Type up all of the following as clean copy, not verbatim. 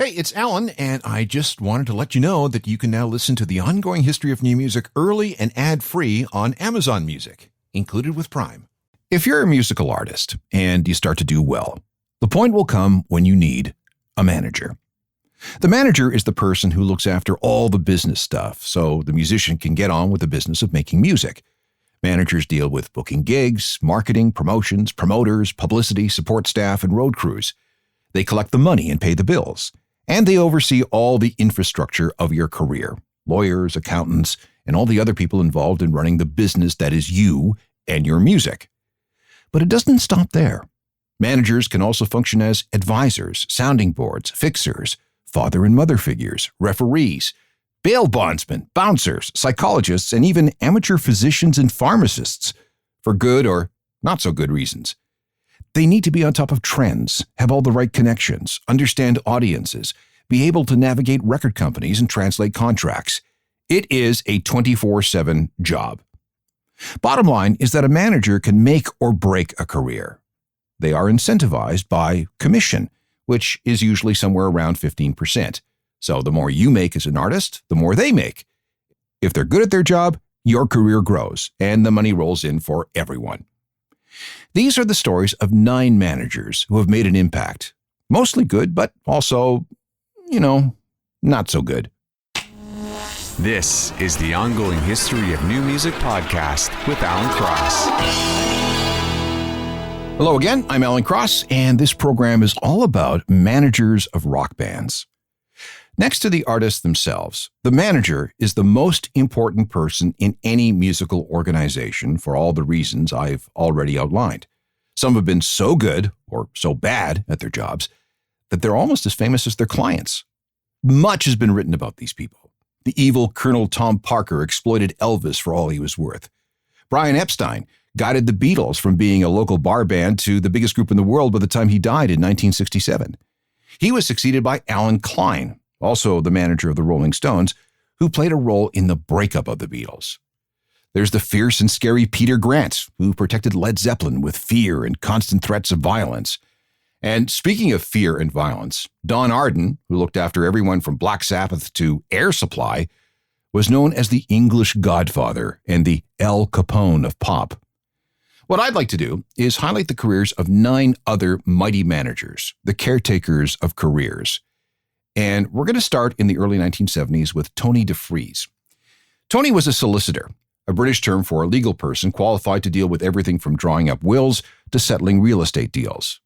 Hey, it's Alan, and I just wanted to let you know that you can now listen to the ongoing history of new music early and ad-free on Amazon Music, included with Prime. If you're a musical artist and you start to do well, the point will come when you need a manager. The manager is the person who looks after all the business stuff, so the musician can get on with the business of making music. Managers deal with booking gigs, marketing, promotions, promoters, publicity, support staff, and road crews. They collect the money and pay the bills. And they oversee all the infrastructure of your career, lawyers, accountants, and all the other people involved in running the business that is you and your music. But it doesn't stop there. Managers can also function as advisors, sounding boards, fixers, father and mother figures, referees, bail bondsmen, bouncers, psychologists, and even amateur physicians and pharmacists, for good or not so good reasons. They need to be on top of trends, have all the right connections, understand audiences, be able to navigate record companies and translate contracts. It is a 24/7 job. Bottom line is that a manager can make or break a career. They are incentivized by commission, which is usually somewhere around 15%. So the more you make as an artist, the more they make. If they're good at their job, your career grows and the money rolls in for everyone. These are the stories of 9 managers who have made an impact. Mostly good, but also, not so good. This is the Ongoing History of New Music podcast with Alan Cross. Hello again, I'm Alan Cross, and this program is all about managers of rock bands. Next to the artists themselves, the manager is the most important person in any musical organization for all the reasons I've already outlined. Some have been so good or so bad at their jobs that they're almost as famous as their clients. Much has been written about these people. The evil Colonel Tom Parker exploited Elvis for all he was worth. Brian Epstein guided the Beatles from being a local bar band to the biggest group in the world by the time he died in 1967. He was succeeded by Alan Klein, also the manager of the Rolling Stones, who played a role in the breakup of the Beatles. There's the fierce and scary Peter Grant, who protected Led Zeppelin with fear and constant threats of violence. And speaking of fear and violence, Don Arden, who looked after everyone from Black Sabbath to Air Supply, was known as the English Godfather and the Al Capone of pop. What I'd like to do is highlight the careers of 9 other mighty managers, the caretakers of careers. And we're going to start in the early 1970s with Tony DeFries. Tony was a solicitor, a British term for a legal person qualified to deal with everything from drawing up wills to settling real estate deals.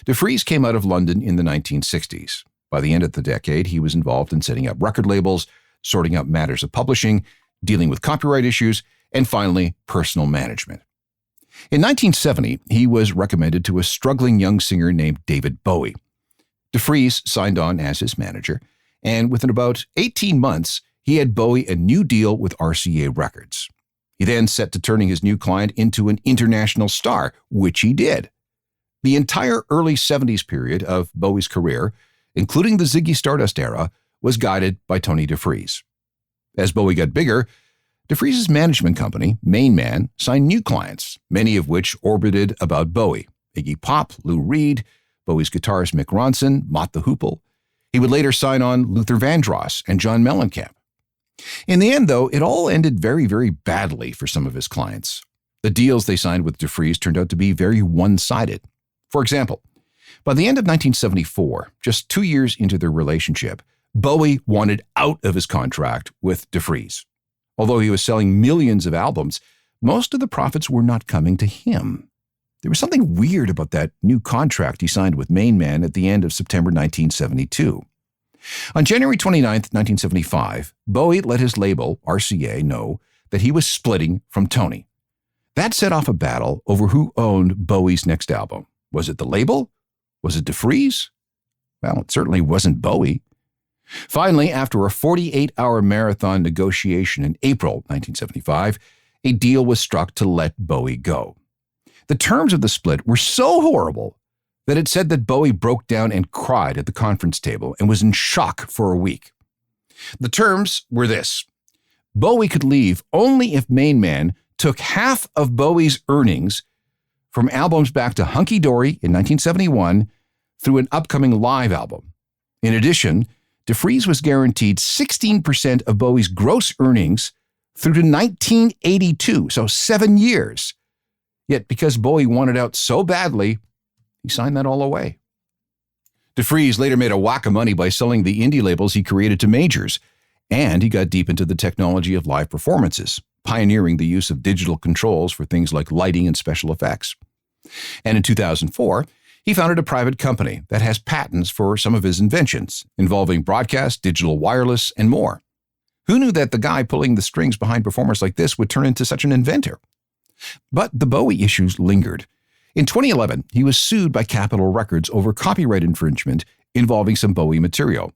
DeFries came out of London in the 1960s. By the end of the decade, he was involved in setting up record labels, sorting out matters of publishing, dealing with copyright issues, and finally, personal management. In 1970, he was recommended to a struggling young singer named David Bowie. DeFries signed on as his manager, and within about 18 months, he had Bowie a new deal with RCA Records. He then set to turning his new client into an international star, which he did. The entire early 70s period of Bowie's career, including the Ziggy Stardust era, was guided by Tony DeFries. As Bowie got bigger, DeFries' management company, Main Man, signed new clients, many of which orbited about Bowie: Iggy Pop, Lou Reed, Bowie's guitarist Mick Ronson, Mott the Hoople. He would later sign on Luther Vandross and John Mellencamp. In the end, though, it all ended very, very badly for some of his clients. The deals they signed with DeFries turned out to be very one-sided. For example, by the end of 1974, just 2 years into their relationship, Bowie wanted out of his contract with DeFries. Although he was selling millions of albums, most of the profits were not coming to him. There was something weird about that new contract he signed with Main Man at the end of September 1972. On January 29, 1975, Bowie let his label, RCA, know that he was splitting from Tony. That set off a battle over who owned Bowie's next album. Was it the label? Was it DeFries? Well, it certainly wasn't Bowie. Finally, after a 48-hour marathon negotiation in April 1975, a deal was struck to let Bowie go. The terms of the split were so horrible that it said that Bowie broke down and cried at the conference table and was in shock for a week. The terms were this: Bowie could leave only if Main Man took half of Bowie's earnings from albums back to Hunky Dory in 1971 through an upcoming live album. In addition, DeFries was guaranteed 16% of Bowie's gross earnings through to 1982, so 7 years. Yet because Bowie wanted out so badly, he signed that all away. DeFries later made a whack of money by selling the indie labels he created to majors, and he got deep into the technology of live performances, pioneering the use of digital controls for things like lighting and special effects. And in 2004, he founded a private company that has patents for some of his inventions, involving broadcast, digital wireless, and more. Who knew that the guy pulling the strings behind performers like this would turn into such an inventor? But the Bowie issues lingered. In 2011, he was sued by Capitol Records over copyright infringement involving some Bowie material.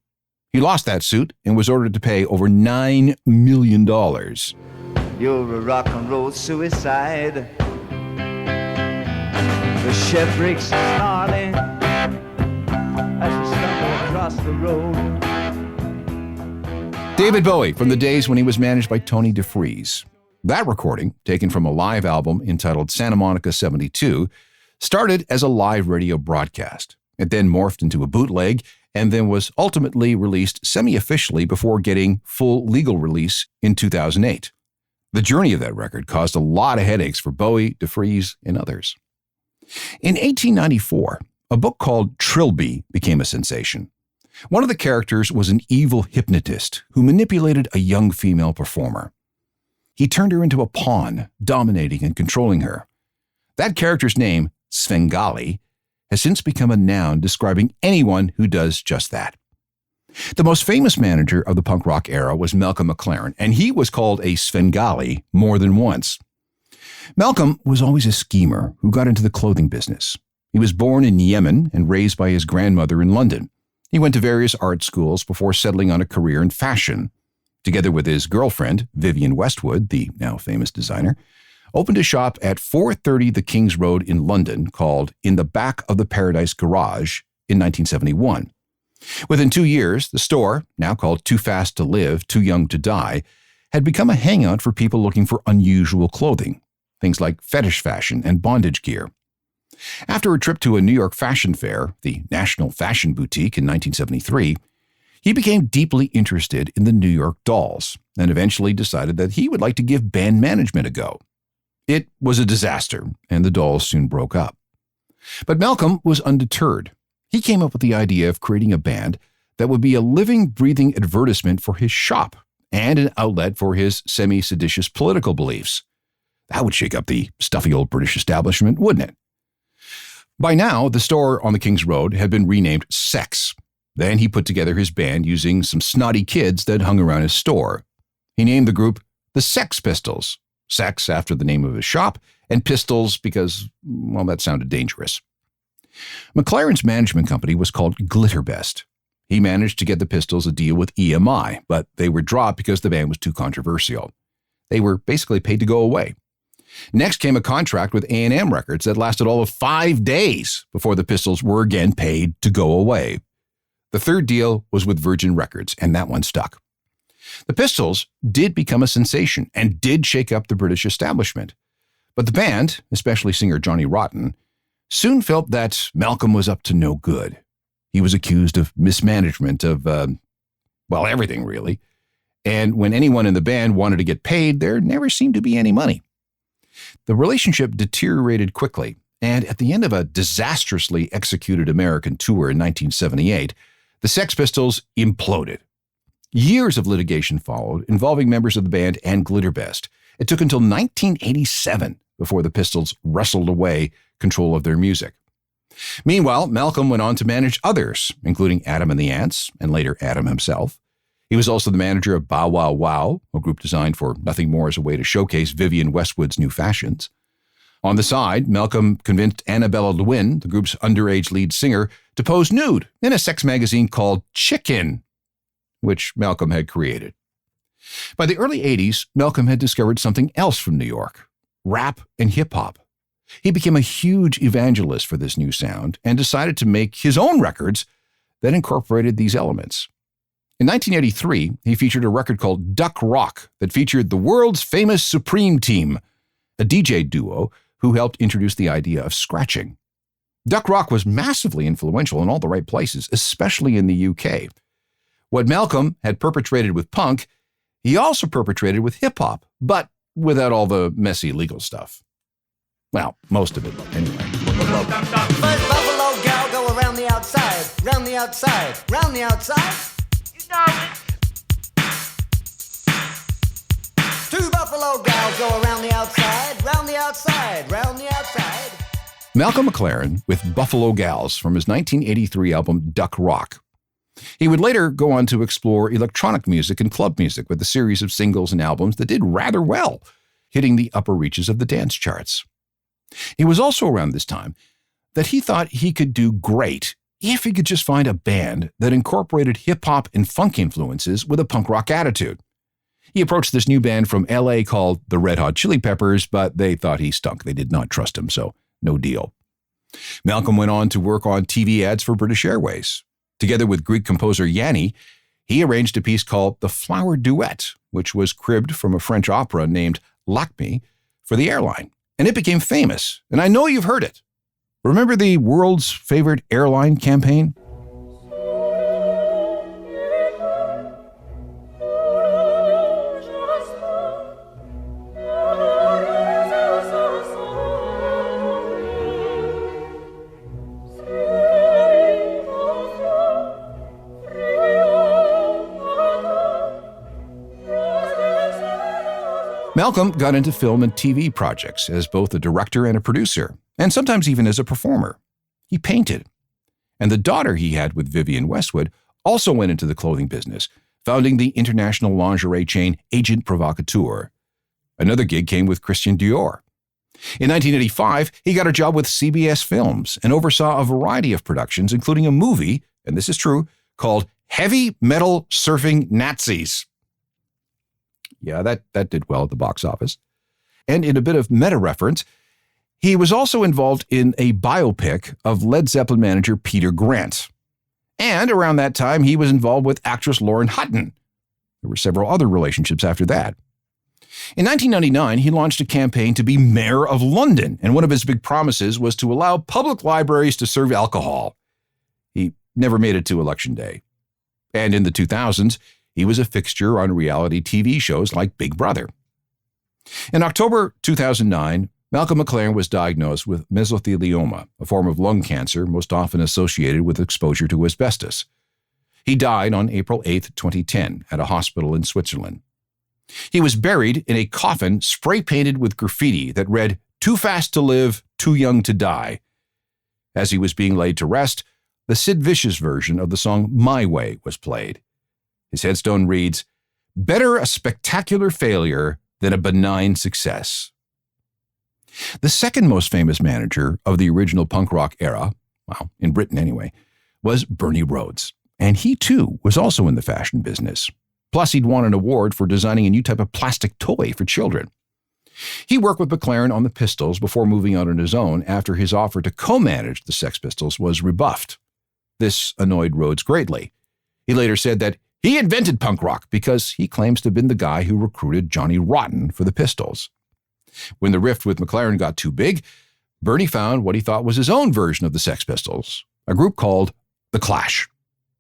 He lost that suit and was ordered to pay over $9 million. You're a rock and roll suicide. The chef breaks snarling as you stumble across the road. David Bowie from the days when he was managed by Tony DeFries. That recording, taken from a live album entitled Santa Monica 72, started as a live radio broadcast. It then morphed into a bootleg and then was ultimately released semi-officially before getting full legal release in 2008. The journey of that record caused a lot of headaches for Bowie, DeFries, and others. In 1894, a book called Trilby became a sensation. One of the characters was an evil hypnotist who manipulated a young female performer. He turned her into a pawn, dominating and controlling her. That character's name, Svengali, has since become a noun describing anyone who does just that. The most famous manager of the punk rock era was Malcolm McLaren, and he was called a Svengali more than once. Malcolm was always a schemer who got into the clothing business. He was born in Yemen and raised by his grandmother in London. He went to various art schools before settling on a career in fashion. Together with his girlfriend, Vivienne Westwood, the now famous designer, opened a shop at 430 the King's Road in London called In the Back of the Paradise Garage in 1971. Within 2 years, the store, now called Too Fast to Live, Too Young to Die, had become a hangout for people looking for unusual clothing, things like fetish fashion and bondage gear. After a trip to a New York fashion fair, the National Fashion Boutique in 1973, he became deeply interested in the New York Dolls and eventually decided that he would like to give band management a go. It was a disaster, and the Dolls soon broke up. But Malcolm was undeterred. He came up with the idea of creating a band that would be a living, breathing advertisement for his shop and an outlet for his semi-seditious political beliefs. That would shake up the stuffy old British establishment, wouldn't it? By now, the store on the King's Road had been renamed Sex. Then he put together his band using some snotty kids that hung around his store. He named the group the Sex Pistols. Sex after the name of his shop, and Pistols because, well, that sounded dangerous. McLaren's management company was called Glitterbest. He managed to get the Pistols a deal with EMI, but they were dropped because the band was too controversial. They were basically paid to go away. Next came a contract with A&M Records that lasted all of 5 days before the Pistols were again paid to go away. The third deal was with Virgin Records, and that one stuck. The Pistols did become a sensation and did shake up the British establishment. But the band, especially singer Johnny Rotten, soon felt that Malcolm was up to no good. He was accused of mismanagement of, everything really. And when anyone in the band wanted to get paid, there never seemed to be any money. The relationship deteriorated quickly, and at the end of a disastrously executed American tour in 1978, the Sex Pistols imploded. Years of litigation followed, involving members of the band and Glitterbest. It took until 1987 before the Pistols wrestled away control of their music. Meanwhile, Malcolm went on to manage others, including Adam and the Ants, and later Adam himself. He was also the manager of Bow Wow Wow, a group designed for nothing more as a way to showcase Vivienne Westwood's new fashions. On the side, Malcolm convinced Annabella Lewin, the group's underage lead singer, to pose nude in a sex magazine called Chicken, which Malcolm had created. By the early 80s, Malcolm had discovered something else from New York: rap and hip-hop. He became a huge evangelist for this new sound and decided to make his own records that incorporated these elements. In 1983, he featured a record called Duck Rock that featured the world's famous Supreme Team, a DJ duo who helped introduce the idea of scratching. Duck rock was massively influential in all the right places, especially in the UK. What Malcolm had perpetrated with punk, he also perpetrated with hip-hop, but without all the messy legal stuff. Well, most of it, anyway. First buffalo gal go around the outside, round the outside, round the outside. You know it. Two buffalo gals go around the outside, round the outside, round the outside. Malcolm McLaren with Buffalo Gals from his 1983 album Duck Rock. He would later go on to explore electronic music and club music with a series of singles and albums that did rather well, hitting the upper reaches of the dance charts. It was also around this time that he thought he could do great if he could just find a band that incorporated hip-hop and funk influences with a punk rock attitude. He approached this new band from LA called the Red Hot Chili Peppers, but they thought he stunk. They did not trust him, so no deal. Malcolm went on to work on TV ads for British Airways. Together with Greek composer Yanni, he arranged a piece called The Flower Duet, which was cribbed from a French opera named Lakme for the airline. And it became famous, and I know you've heard it. Remember the world's favorite airline campaign? Malcolm got into film and TV projects as both a director and a producer, and sometimes even as a performer. He painted. And the daughter he had with Vivienne Westwood also went into the clothing business, founding the international lingerie chain Agent Provocateur. Another gig came with Christian Dior. In 1985, he got a job with CBS Films and oversaw a variety of productions, including a movie, and this is true, called Heavy Metal Surfing Nazis. Yeah, that did well at the box office. And in a bit of meta-reference, he was also involved in a biopic of Led Zeppelin manager Peter Grant. And around that time, he was involved with actress Lauren Hutton. There were several other relationships after that. In 1999, he launched a campaign to be mayor of London, and one of his big promises was to allow public libraries to serve alcohol. He never made it to Election Day. And in the 2000s, he was a fixture on reality TV shows like Big Brother. In October 2009, Malcolm McLaren was diagnosed with mesothelioma, a form of lung cancer most often associated with exposure to asbestos. He died on April 8, 2010, at a hospital in Switzerland. He was buried in a coffin spray-painted with graffiti that read, "Too fast to live, too young to die." As he was being laid to rest, the Sid Vicious version of the song My Way was played. His headstone reads, "Better a spectacular failure than a benign success." The second most famous manager of the original punk rock era, well, in Britain anyway, was Bernie Rhodes. And he too was also in the fashion business. Plus, he'd won an award for designing a new type of plastic toy for children. He worked with McLaren on the Pistols before moving out on his own after his offer to co-manage the Sex Pistols was rebuffed. This annoyed Rhodes greatly. He later said that he invented punk rock because he claims to have been the guy who recruited Johnny Rotten for the Pistols. When the rift with McLaren got too big, Bernie found what he thought was his own version of the Sex Pistols, a group called The Clash.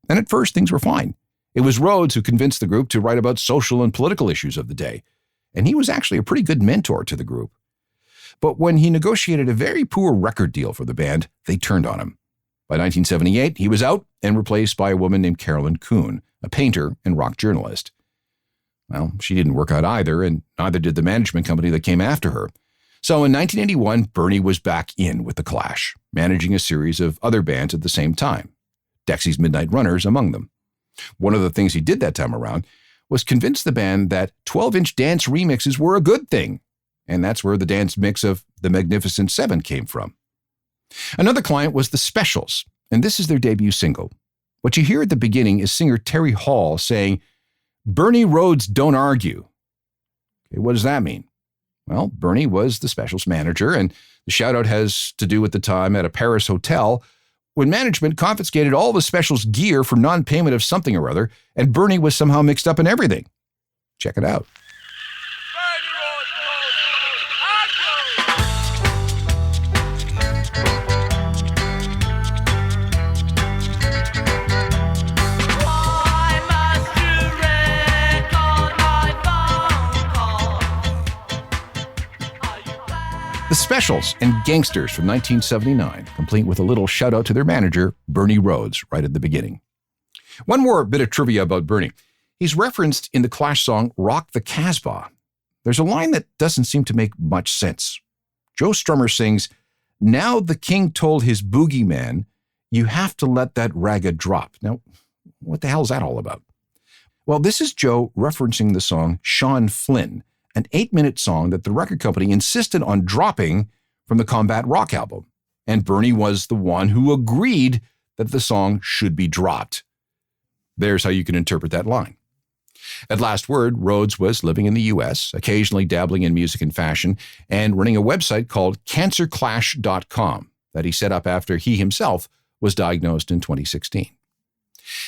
And at first, things were fine. It was Rhodes who convinced the group to write about social and political issues of the day, and he was actually a pretty good mentor to the group. But when he negotiated a very poor record deal for the band, they turned on him. By 1978, he was out and replaced by a woman named Carolyn Kuhn, a painter and rock journalist. Well, she didn't work out either, and neither did the management company that came after her. So in 1981, Bernie was back in with The Clash, managing a series of other bands at the same time, Dexy's Midnight Runners among them. One of the things he did that time around was convince the band that 12-inch dance remixes were a good thing, and that's where the dance mix of The Magnificent Seven came from. Another client was The Specials, and this is their debut single. What you hear at the beginning is singer Terry Hall saying, "Bernie Rhodes don't argue." Okay, what does that mean? Well, Bernie was the Specials manager, and the shout-out has to do with the time at a Paris hotel when management confiscated all the Specials gear for non-payment of something or other, and Bernie was somehow mixed up in everything. Check it out. Specials and Gangsters from 1979, complete with a little shout out to their manager, Bernie Rhodes, right at the beginning. One more bit of trivia about Bernie. He's referenced in the Clash song Rock the Casbah. There's a line that doesn't seem to make much sense. Joe Strummer sings, "Now the king told his boogeyman, you have to let that raga drop." Now, what the hell is that all about? Well, this is Joe referencing the song Sean Flynn, an 8-minute song that the record company insisted on dropping from the Combat Rock album. And Bernie was the one who agreed that the song should be dropped. There's how you can interpret that line. At last word, Rhodes was living in the U.S., occasionally dabbling in music and fashion, and running a website called cancerclash.com that he set up after he himself was diagnosed in 2016.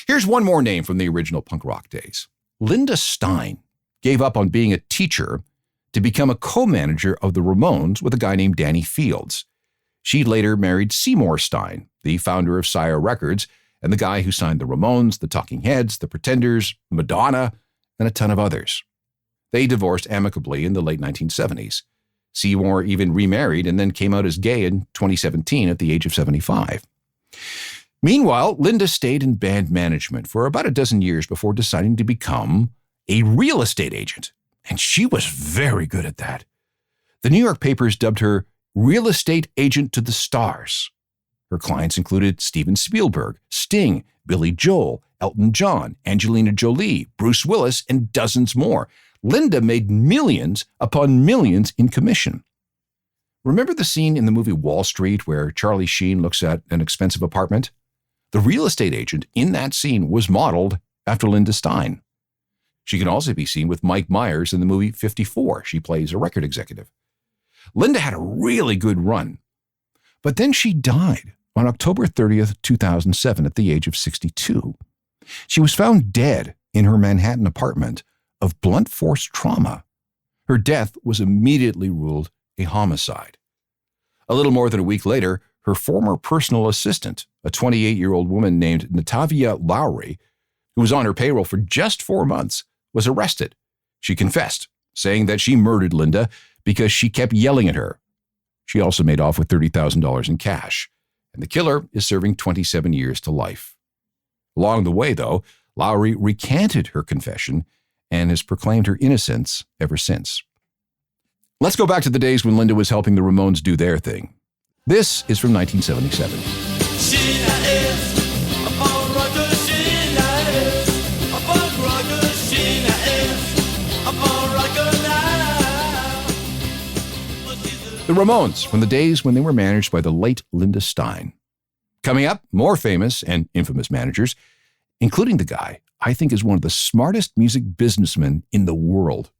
Here's one more name from the original punk rock days. Linda Stein gave up on being a teacher to become a co-manager of the Ramones with a guy named Danny Fields. She later married Seymour Stein, the founder of Sire Records, and the guy who signed the Ramones, the Talking Heads, the Pretenders, Madonna, and a ton of others. They divorced amicably in the late 1970s. Seymour even remarried and then came out as gay in 2017 at the age of 75. Meanwhile, Linda stayed in band management for about a dozen years before deciding to become a real estate agent, and she was very good at that. The New York papers dubbed her real estate agent to the stars. Her clients included Steven Spielberg, Sting, Billy Joel, Elton John, Angelina Jolie, Bruce Willis, and dozens more. Linda made millions upon millions in commission. Remember the scene in the movie Wall Street where Charlie Sheen looks at an expensive apartment? The real estate agent in that scene was modeled after Linda Stein. She can also be seen with Mike Myers in the movie 54. She plays a record executive. Linda had a really good run, but then she died on October 30th, 2007 at the age of 62. She was found dead in her Manhattan apartment of blunt force trauma. Her death was immediately ruled a homicide. A little more than a week later, her former personal assistant, a 28-year-old woman named Natavia Lowry, who was on her payroll for just 4 months, was arrested. She confessed, saying that she murdered Linda because she kept yelling at her. She also made off with $30,000 in cash, and the killer is serving 27 years to life. Along the way, though, Lowry recanted her confession and has proclaimed her innocence ever since. Let's go back to the days when Linda was helping the Ramones do their thing. This is from 1977. The Ramones, from the days when they were managed by the late Linda Stein. Coming up, more famous and infamous managers, including the guy I think is one of the smartest music businessmen in the world.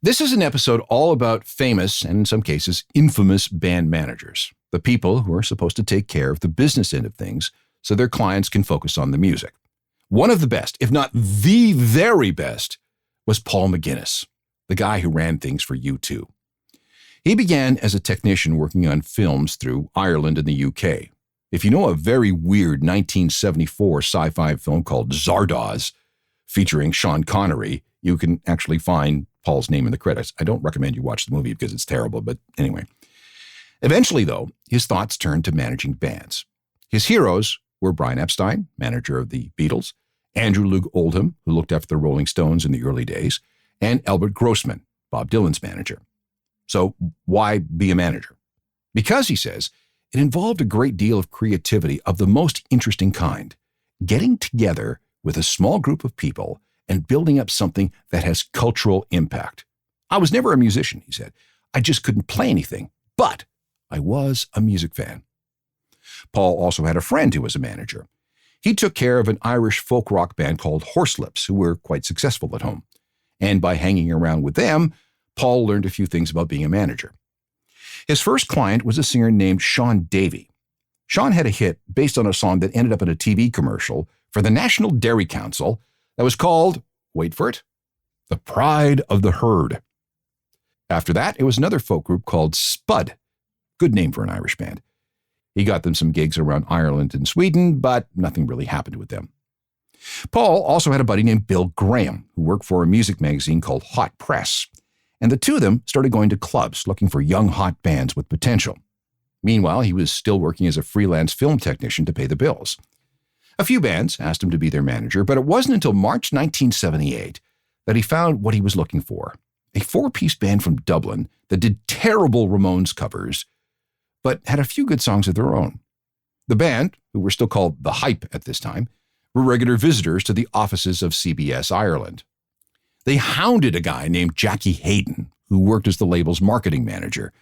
This is an episode all about famous, and in some cases, infamous band managers, the people who are supposed to take care of the business end of things so their clients can focus on the music. One of the best, if not the very best, was Paul McGuinness, the guy who ran things for U2. He began as a technician working on films through Ireland and the UK. If you know a very weird 1974 sci-fi film called Zardoz, featuring Sean Connery, you can actually find Paul's name in the credits. I don't recommend you watch the movie because it's terrible, but anyway. Eventually, though, his thoughts turned to managing bands. His heroes were Brian Epstein, manager of the Beatles, Andrew Loog Oldham, who looked after the Rolling Stones in the early days, and Albert Grossman, Bob Dylan's manager. So why be a manager? Because, he says, it involved a great deal of creativity of the most interesting kind, getting together with a small group of people and building up something that has cultural impact. I was never a musician, he said. I just couldn't play anything, but I was a music fan. Paul also had a friend who was a manager. He took care of an Irish folk rock band called Horselips, who were quite successful at home. And by hanging around with them, Paul learned a few things about being a manager. His first client was a singer named Sean Davey. Sean had a hit based on a song that ended up in a TV commercial for the National Dairy Council that was called, wait for it, The Pride of the Herd. After that, it was another folk group called Spud. Good name for an Irish band. He got them some gigs around Ireland and Sweden, but nothing really happened with them. Paul also had a buddy named Bill Graham, who worked for a music magazine called Hot Press. and the two of them started going to clubs looking for young, hot bands with potential. Meanwhile, he was still working as a freelance film technician to pay the bills. A few bands asked him to be their manager, but it wasn't until March 1978 that he found what he was looking for, a four-piece band from Dublin that did terrible Ramones covers, but had a few good songs of their own. The band, who were still called The Hype at this time, were regular visitors to the offices of CBS Ireland. They hounded a guy named Jackie Hayden, who worked as the label's marketing manager.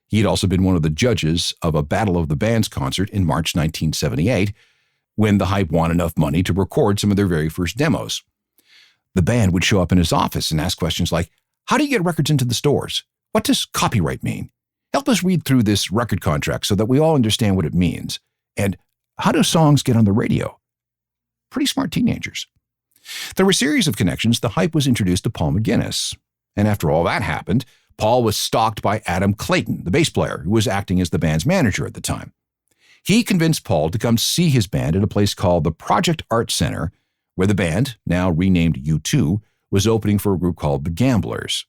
He had also been one of the judges of a Battle of the Bands concert in March 1978, when the Hype won enough money to record some of their very first demos. The band would show up in his office and ask questions like, "How do you get records into the stores? What does copyright mean? Help us read through this record contract so that we all understand what it means. And how do songs get on the radio?" Pretty smart teenagers. Through a series of connections, the Hype was introduced to Paul McGuinness. And after all that happened, Paul was stalked by Adam Clayton, the bass player, who was acting as the band's manager at the time. He convinced Paul to come see his band at a place called the Project Art Center, where the band, now renamed U2, was opening for a group called the Gamblers.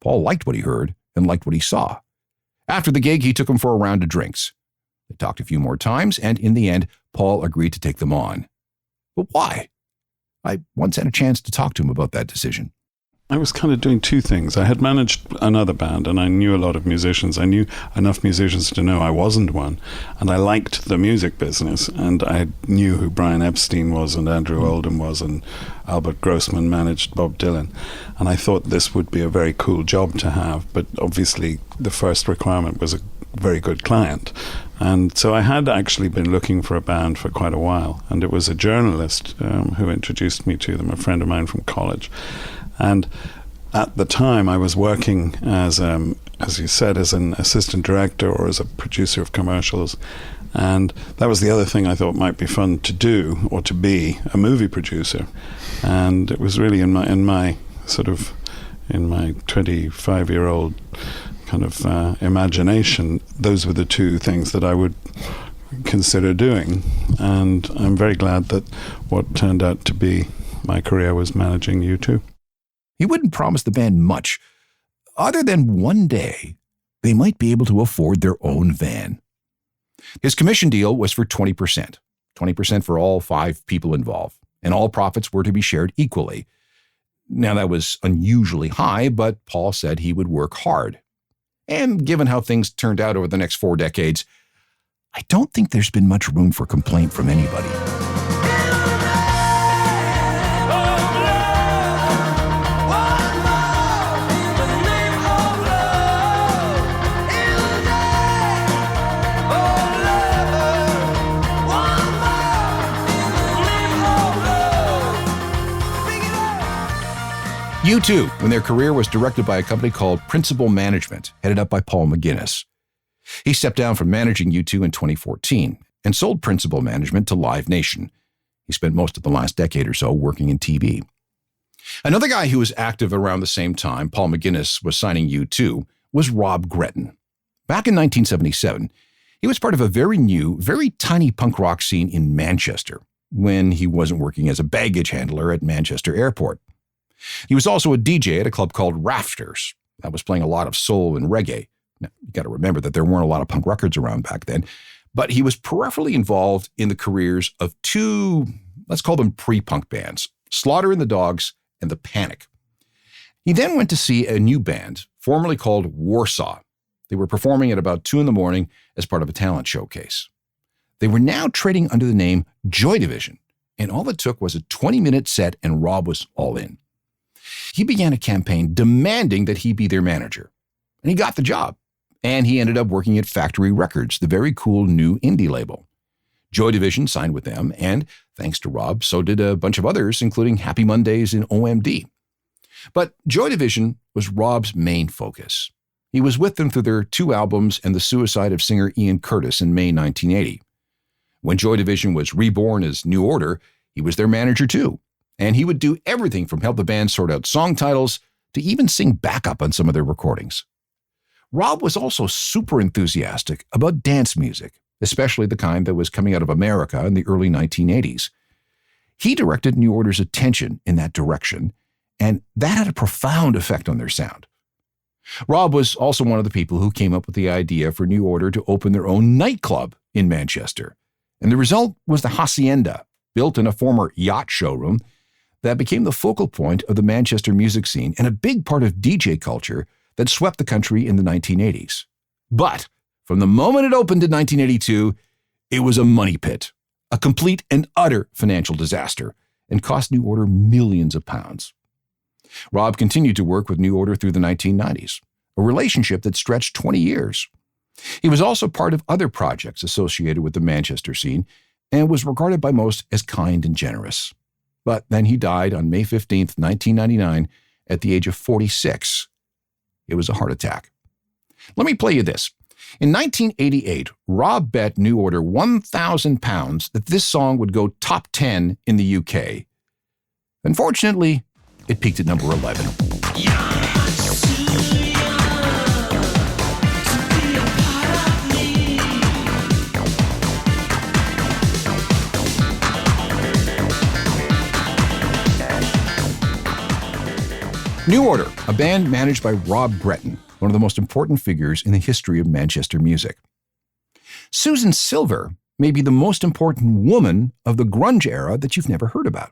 Paul liked what he heard and liked what he saw. After the gig, he took him for a round of drinks. They talked a few more times, and in the end, Paul agreed to take them on. But why? I once had a chance to talk to him about that decision. I was kind of doing two things. I had managed another band, and I knew a lot of musicians. I knew enough musicians to know I wasn't one, and I liked the music business, and I knew who Brian Epstein was and Andrew Oldham was, and Albert Grossman managed Bob Dylan. And I thought this would be a very cool job to have, but obviously the first requirement was a very good client. And so I had actually been looking for a band for quite a while, and it was a journalist who introduced me to them, a friend of mine from college. And at the time, I was working as you said, as an assistant director or as a producer of commercials. And that was the other thing I thought might be fun to do, or to be a movie producer. And it was really in my 25-year-old kind of imagination, those were the two things that I would consider doing. And I'm very glad that what turned out to be my career was managing U2. He wouldn't promise the band much, other than one day they might be able to afford their own van. His commission deal was for 20%, 20% for all 5 people involved, and all profits were to be shared equally. Now, that was unusually high, but Paul said he would work hard. And given how things turned out over the next 4 decades, I don't think there's been much room for complaint from anybody. U2, when their career was directed by a company called Principal Management, headed up by Paul McGuinness. He stepped down from managing U2 in 2014 and sold Principal Management to Live Nation. He spent most of the last decade or so working in TV. Another guy who was active around the same time Paul McGuinness was signing U2 was Rob Gretton. Back in 1977, he was part of a very new, very tiny punk rock scene in Manchester when he wasn't working as a baggage handler at Manchester Airport. He was also a DJ at a club called Rafters that was playing a lot of soul and reggae. Now, you got to remember that there weren't a lot of punk records around back then, but he was peripherally involved in the careers of 2, let's call them pre-punk bands, Slaughter and the Dogs and The Panic. He then went to see a new band, formerly called Warsaw. They were performing at about 2 a.m. as part of a talent showcase. They were now trading under the name Joy Division, and all it took was a 20-minute set and Rob was all in. He began a campaign demanding that he be their manager. And he got the job. And he ended up working at Factory Records, the very cool new indie label. Joy Division signed with them, and thanks to Rob, so did a bunch of others, including Happy Mondays and OMD. But Joy Division was Rob's main focus. He was with them through their 2 albums and the suicide of singer Ian Curtis in May 1980. When Joy Division was reborn as New Order, he was their manager too. And he would do everything from help the band sort out song titles to even sing backup on some of their recordings. Rob was also super enthusiastic about dance music, especially the kind that was coming out of America in the early 1980s. He directed New Order's attention in that direction, and that had a profound effect on their sound. Rob was also one of the people who came up with the idea for New Order to open their own nightclub in Manchester. And the result was the Hacienda, built in a former yacht showroom, that became the focal point of the Manchester music scene and a big part of DJ culture that swept the country in the 1980s. But from the moment it opened in 1982, it was a money pit, a complete and utter financial disaster, and cost New Order millions of pounds. Rob continued to work with New Order through the 1990s, a relationship that stretched 20 years. He was also part of other projects associated with the Manchester scene and was regarded by most as kind and generous. But then he died on May 15th, 1999, at the age of 46. It was a heart attack. Let me play you this. In 1988, Rob bet New Order £1,000 that this song would go top 10 in the UK. Unfortunately, it peaked at number 11. New Order, a band managed by Rob Breton, one of the most important figures in the history of Manchester music. Susan Silver may be the most important woman of the grunge era that you've never heard about.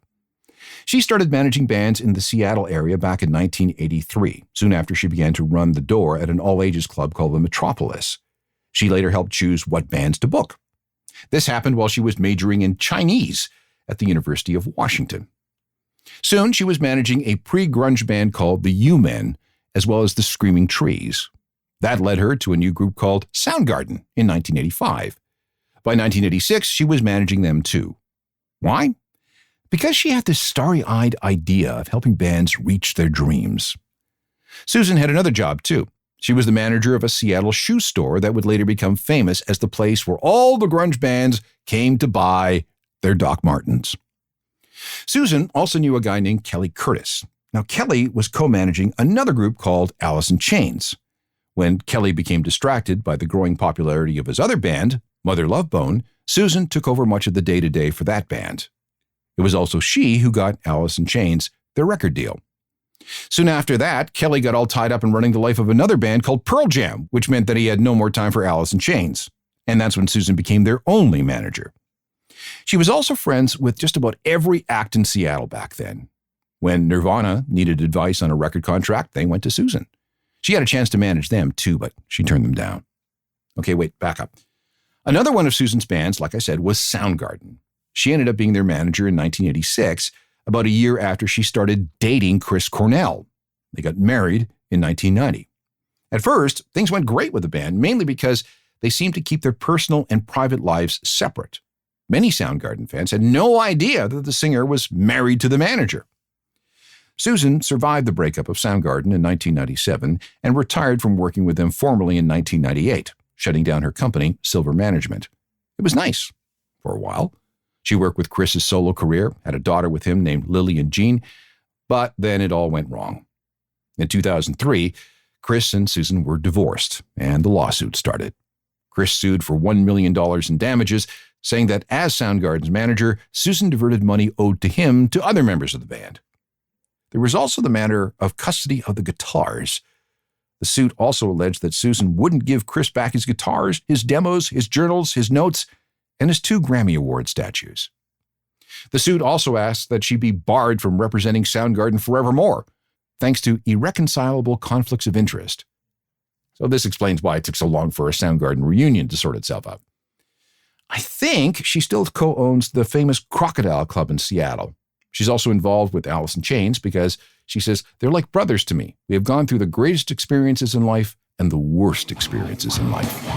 She started managing bands in the Seattle area back in 1983, soon after she began to run the door at an all-ages club called the Metropolis. She later helped choose what bands to book. This happened while she was majoring in Chinese at the University of Washington. Soon, she was managing a pre-grunge band called the U-Men, as well as the Screaming Trees. That led her to a new group called Soundgarden in 1985. By 1986, she was managing them too. Why? Because she had this starry-eyed idea of helping bands reach their dreams. Susan had another job too. She was the manager of a Seattle shoe store that would later become famous as the place where all the grunge bands came to buy their Doc Martens. Susan also knew a guy named Kelly Curtis. Now, Kelly was co-managing another group called Alice in Chains. When Kelly became distracted by the growing popularity of his other band, Mother Love Bone, Susan took over much of the day-to-day for that band. It was also she who got Alice in Chains their record deal. Soon after that, Kelly got all tied up in running the life of another band called Pearl Jam, which meant that he had no more time for Alice in Chains. And that's when Susan became their only manager. She was also friends with just about every act in Seattle back then. When Nirvana needed advice on a record contract, they went to Susan. She had a chance to manage them too, but she turned them down. Okay, wait, back up. Another one of Susan's bands, like I said, was Soundgarden. She ended up being their manager in 1986, about a year after she started dating Chris Cornell. They got married in 1990. At first, things went great with the band, mainly because they seemed to keep their personal and private lives separate. Many Soundgarden fans had no idea that the singer was married to the manager. Susan survived the breakup of Soundgarden in 1997 and retired from working with them formally in 1998, shutting down her company, Silver Management. It was nice for a while. She worked with Chris's solo career, had a daughter with him named Lillian Jean, but then it all went wrong. In 2003, Chris and Susan were divorced, and the lawsuit started. Chris sued for $1 million in damages, saying that as Soundgarden's manager, Susan diverted money owed to him to other members of the band. There was also the matter of custody of the guitars. The suit also alleged that Susan wouldn't give Chris back his guitars, his demos, his journals, his notes, and his 2 Grammy Award statues. The suit also asked that she be barred from representing Soundgarden forevermore, thanks to irreconcilable conflicts of interest. So this explains why it took so long for a Soundgarden reunion to sort itself out. I think she still co-owns the famous Crocodile Club in Seattle. She's also involved with Alice in Chains because she says, they're like brothers to me. We have gone through the greatest experiences in life and the worst experiences in life.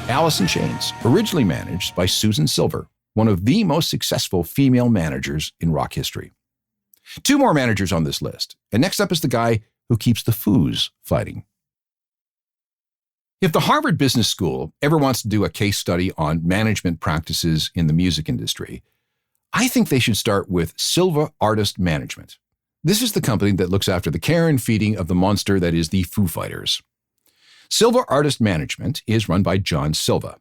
Alice in Chains, originally managed by Susan Silver, one of the most successful female managers in rock history. 2 more managers on this list, and next up is the guy who keeps the Foos fighting. If the Harvard Business School ever wants to do a case study on management practices in the music industry, I think they should start with Silva Artist Management. This is the company that looks after the care and feeding of the monster that is the Foo Fighters. Silva Artist Management is run by John Silva.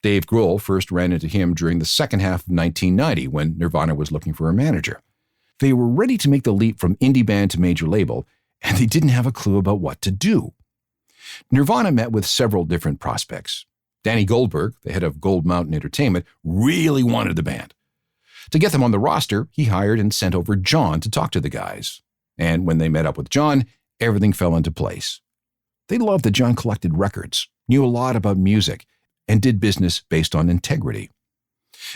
Dave Grohl first ran into him during the second half of 1990 when Nirvana was looking for a manager. They were ready to make the leap from indie band to major label, and they didn't have a clue about what to do. Nirvana met with several different prospects. Danny Goldberg, the head of Gold Mountain Entertainment, really wanted the band. To get them on the roster, he hired and sent over John to talk to the guys. And when they met up with John, everything fell into place. They loved that John collected records, knew a lot about music, and did business based on integrity.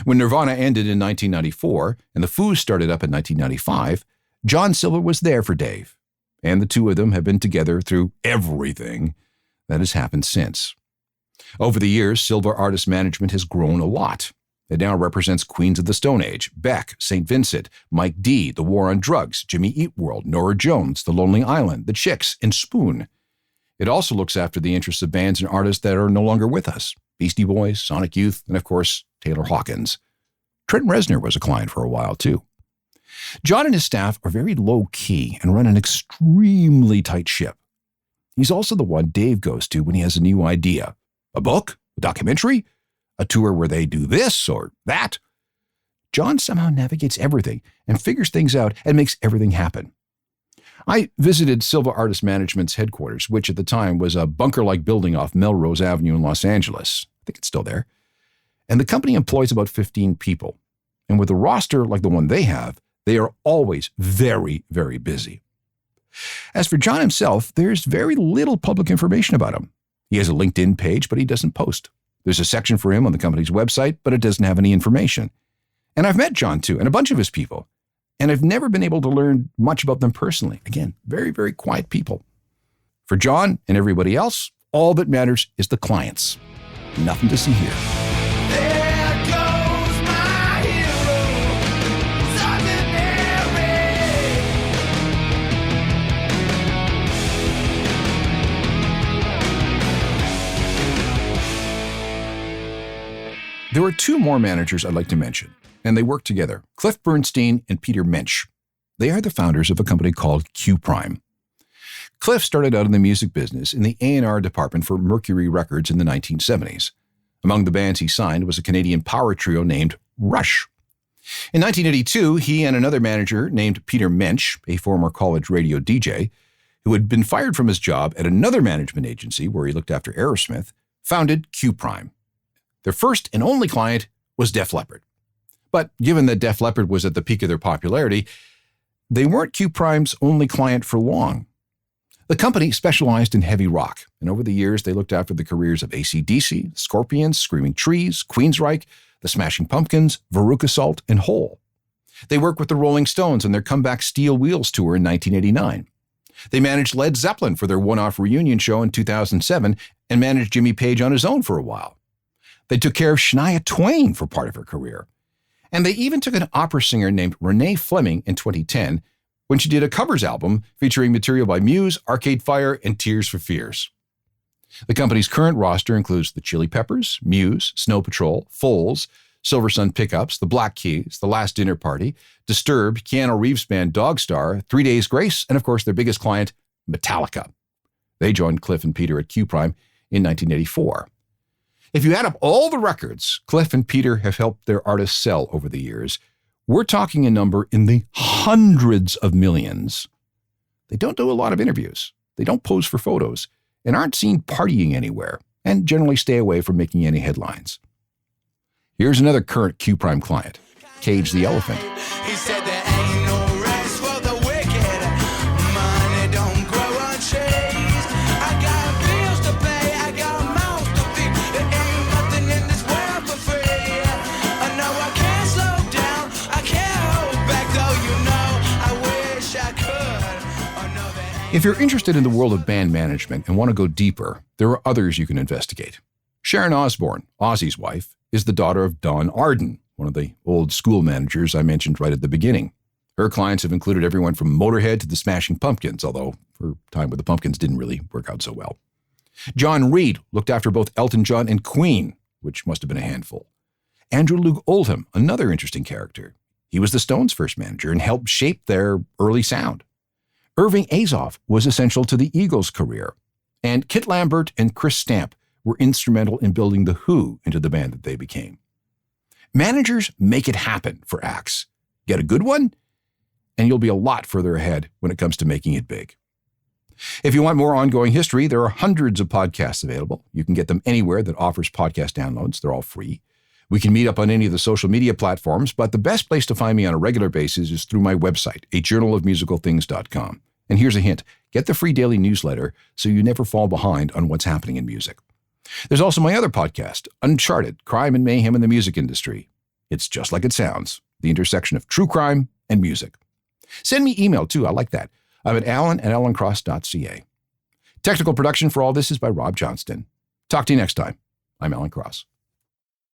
When Nirvana ended in 1994 and the Foos started up in 1995, John Silva was there for Dave, and the two of them have been together through everything that has happened since. Over the years, Silva Artist Management has grown a lot. It now represents Queens of the Stone Age, Beck, St. Vincent, Mike D., The War on Drugs, Jimmy Eat World, Norah Jones, The Lonely Island, The Chicks, and Spoon. It also looks after the interests of bands and artists that are no longer with us. Beastie Boys, Sonic Youth, and of course, Taylor Hawkins. Trent Reznor was a client for a while too. John and his staff are very low-key and run an extremely tight ship. He's also the one Dave goes to when he has a new idea. A book? A documentary? A tour where they do this or that? John somehow navigates everything and figures things out and makes everything happen. I visited Silva Artist Management's headquarters, which at the time was a bunker-like building off Melrose Avenue in Los Angeles. I think it's still there. And the company employs about 15 people. And with a roster like the one they have, they are always very, very busy. As for John himself, there's very little public information about him. He has a LinkedIn page, but he doesn't post. There's a section for him on the company's website, but it doesn't have any information. And I've met John too, and a bunch of his people. And I've never been able to learn much about them personally. Again, very, very quiet people. For John and everybody else, all that matters is the clients. Nothing to see here. There goes my hero, There are two more managers I'd like to mention, and they work together, Cliff Bernstein and Peter Mensch. They are the founders of a company called Q Prime. Cliff started out in the music business in the A&R department for Mercury Records in the 1970s. Among the bands he signed was a Canadian power trio named Rush. In 1982, he and another manager named Peter Mensch, a former college radio DJ, who had been fired from his job at another management agency where he looked after Aerosmith, founded Q Prime. Their first and only client was Def Leppard. But given that Def Leppard was at the peak of their popularity, they weren't Q Prime's only client for long. The company specialized in heavy rock, and over the years they looked after the careers of AC/DC, Scorpions, Screaming Trees, Queensryche, the Smashing Pumpkins, Veruca Salt, and Hole. They worked with the Rolling Stones on their comeback Steel Wheels tour in 1989. They managed Led Zeppelin for their one-off reunion show in 2007 and managed Jimmy Page on his own for a while. They took care of Shania Twain for part of her career. And they even took an opera singer named Renee Fleming in 2010 when she did a covers album featuring material by Muse, Arcade Fire, and Tears for Fears. The company's current roster includes the Chili Peppers, Muse, Snow Patrol, Foals, Silver Sun Pickups, the Black Keys, The Last Dinner Party, Disturbed, Keanu Reeves' band Dogstar, 3 Days Grace, and of course their biggest client, Metallica. They joined Cliff and Peter at Q Prime in 1984. If you add up all the records Cliff and Peter have helped their artists sell over the years, we're talking a number in the hundreds of millions. They don't do a lot of interviews. They don't pose for photos and aren't seen partying anywhere and generally stay away from making any headlines. Here's another current Q Prime client, Cage the Elephant. He said there ain't no rest for the wicked. Money don't grow on trees. I got bills to pay, I got mouths to feed. There ain't nothing in this world for free. I know I can't slow down, I can't hold back, though you know I wish I could. Oh, no, there ain't. If you're interested in the world of band management and want to go deeper, there are others you can investigate. Sharon Osbourne, Ozzy's wife, is the daughter of Don Arden, one of the old school managers I mentioned right at the beginning. Her clients have included everyone from Motorhead to the Smashing Pumpkins, although her time with the Pumpkins didn't really work out so well. John Reid looked after both Elton John and Queen, which must have been a handful. Andrew Loog Oldham, another interesting character. He was the Stones' first manager and helped shape their early sound. Irving Azoff was essential to the Eagles' career, and Kit Lambert and Chris Stamp were instrumental in building The Who into the band that they became. Managers make it happen for acts. Get a good one, and you'll be a lot further ahead when it comes to making it big. If you want more ongoing history, there are hundreds of podcasts available. You can get them anywhere that offers podcast downloads. They're all free. We can meet up on any of the social media platforms, but the best place to find me on a regular basis is through my website, ajournalofmusicalthings.com. And here's a hint. Get the free daily newsletter so you never fall behind on what's happening in music. There's also my other podcast, Uncharted, Crime and Mayhem in the Music Industry. It's just like it sounds, the intersection of true crime and music. Send me email, too. I like that. I'm at alan@alancross.ca. Technical production for all this is by Rob Johnston. Talk to you next time. I'm Alan Cross.